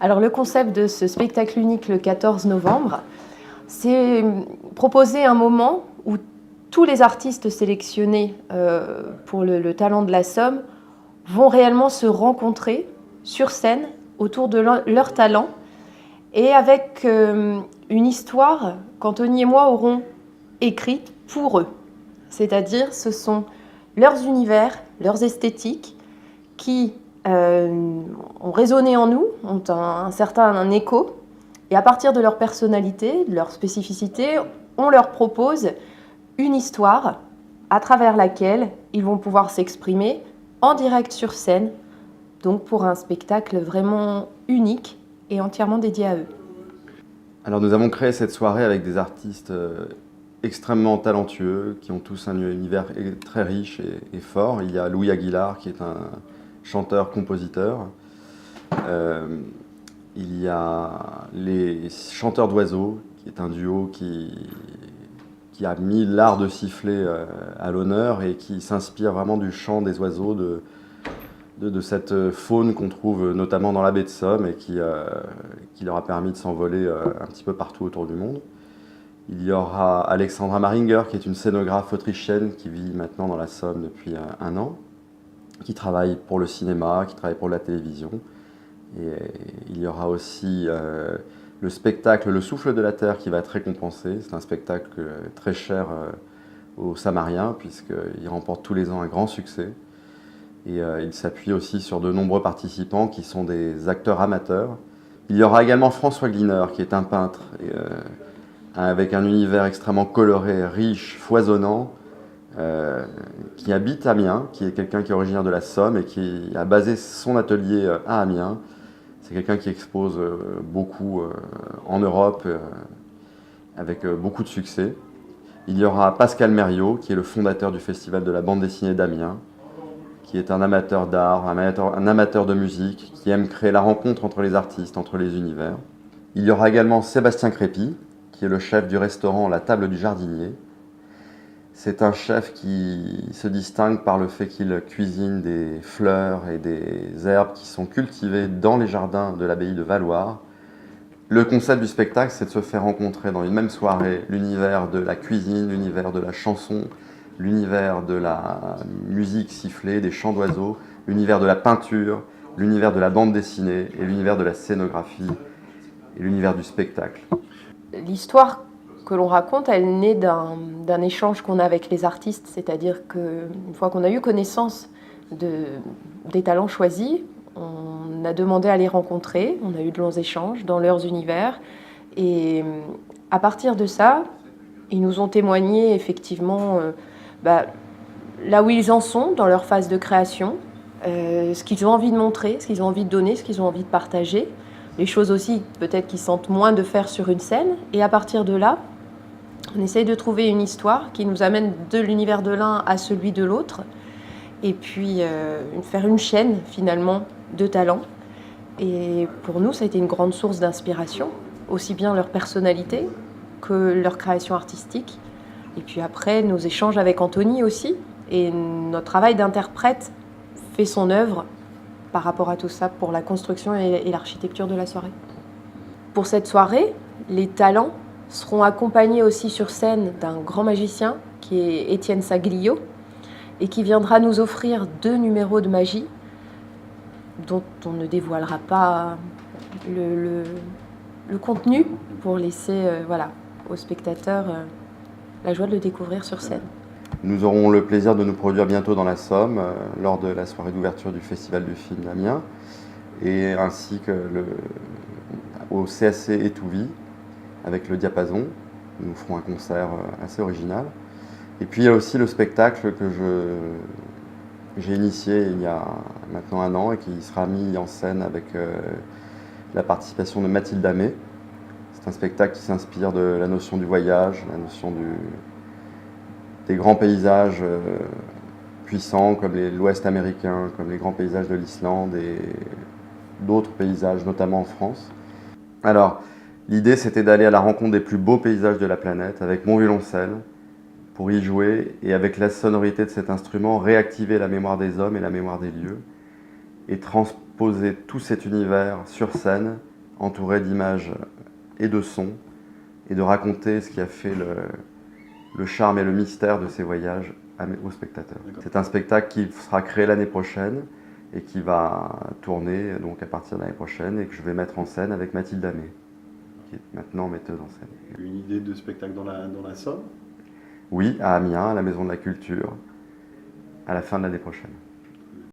Alors le concept de ce spectacle unique le 14 novembre, c'est proposer un moment où tous les artistes sélectionnés pour le talent de la Somme vont réellement se rencontrer sur scène autour de leur talent et avec une histoire qu'Anthony et moi aurons écrite pour eux. C'est-à-dire ce sont leurs univers, leurs esthétiques qui ont résonné en nous, ont un certain écho, et à partir de leur personnalité, de leur spécificité, on leur propose une histoire à travers laquelle ils vont pouvoir s'exprimer en direct sur scène, donc pour un spectacle vraiment unique et entièrement dédié à eux. Alors nous avons créé cette soirée avec des artistes extrêmement talentueux, qui ont tous un univers très riche et fort. Il y a Louis Aguilar, qui est un chanteur-compositeur. Il y a les Chanteurs d'Oiseaux, qui est un duo qui a mis l'art de siffler à l'honneur et qui s'inspire vraiment du chant des oiseaux, de cette faune qu'on trouve notamment dans la baie de Somme et qui leur a permis de s'envoler un petit peu partout autour du monde. Il y aura Alexandra Maringer, qui est une scénographe autrichienne qui vit maintenant dans la Somme depuis un an, qui travaille pour le cinéma, qui travaille pour la télévision. Et il y aura aussi le spectacle Le Souffle de la Terre qui va être récompensé. C'est un spectacle très cher aux Samariens, puisqu'il remporte tous les ans un grand succès. Et il s'appuie aussi sur de nombreux participants qui sont des acteurs amateurs. Il y aura également François Gliner, qui est un peintre avec un univers extrêmement coloré, riche, foisonnant, qui habite Amiens, qui est quelqu'un qui est originaire de la Somme et qui a basé son atelier à Amiens. C'est quelqu'un qui expose beaucoup en Europe avec beaucoup de succès. Il y aura Pascal Mériot, qui est le fondateur du Festival de la bande dessinée d'Amiens, qui est un amateur d'art, un amateur de musique, qui aime créer la rencontre entre les artistes, entre les univers. Il y aura également Sébastien Crépy, qui est le chef du restaurant La Table du Jardinier. C'est un chef qui se distingue par le fait qu'il cuisine des fleurs et des herbes qui sont cultivées dans les jardins de l'abbaye de Valloire. Le concept du spectacle, c'est de se faire rencontrer dans une même soirée l'univers de la cuisine, l'univers de la chanson, l'univers de la musique sifflée, des chants d'oiseaux, l'univers de la peinture, l'univers de la bande dessinée et l'univers de la scénographie et l'univers du spectacle. L'histoire que l'on raconte, elle naît d'un échange qu'on a avec les artistes, c'est-à-dire qu'une fois qu'on a eu connaissance des talents choisis, on a demandé à les rencontrer, on a eu de longs échanges dans leurs univers, et à partir de ça, ils nous ont témoigné effectivement là où ils en sont dans leur phase de création, ce qu'ils ont envie de montrer, ce qu'ils ont envie de donner, ce qu'ils ont envie de partager, les choses aussi peut-être qu'ils sentent moins de faire sur une scène, et à partir de là, on essaye de trouver une histoire qui nous amène de l'univers de l'un à celui de l'autre, et puis faire une chaîne finalement de talents. Et pour nous, ça a été une grande source d'inspiration, aussi bien leur personnalité que leur création artistique. Et puis après, nos échanges avec Anthony aussi, et notre travail d'interprète fait son œuvre par rapport à tout ça pour la construction et l'architecture de la soirée. Pour cette soirée, les talents seront accompagnés aussi sur scène d'un grand magicien qui est Étienne Saglio et qui viendra nous offrir 2 numéros de magie dont on ne dévoilera pas le contenu pour laisser aux spectateurs la joie de le découvrir sur scène. Nous aurons le plaisir de nous produire bientôt dans la Somme lors de la soirée d'ouverture du Festival du film d'Amiens et ainsi que au CSC Étouvie avec le Diapason. Nous ferons un concert assez original. Et puis il y a aussi le spectacle que j'ai initié il y a maintenant un an et qui sera mis en scène avec la participation de Mathilde Amé. C'est un spectacle qui s'inspire de la notion du voyage, la notion des grands paysages puissants comme l'Ouest américain, comme les grands paysages de l'Islande et d'autres paysages, notamment en France. Alors, l'idée c'était d'aller à la rencontre des plus beaux paysages de la planète avec mon violoncelle pour y jouer et avec la sonorité de cet instrument réactiver la mémoire des hommes et la mémoire des lieux et transposer tout cet univers sur scène entouré d'images et de sons, et de raconter ce qui a fait le charme et le mystère de ces voyages aux spectateurs. C'est un spectacle qui sera créé l'année prochaine et qui va tourner donc à partir de l'année prochaine et que je vais mettre en scène avec Mathilde Amé, qui est maintenant metteuse en scène. Une idée de spectacle dans la Somme? Oui, à Amiens, à la Maison de la Culture, à la fin de l'année prochaine.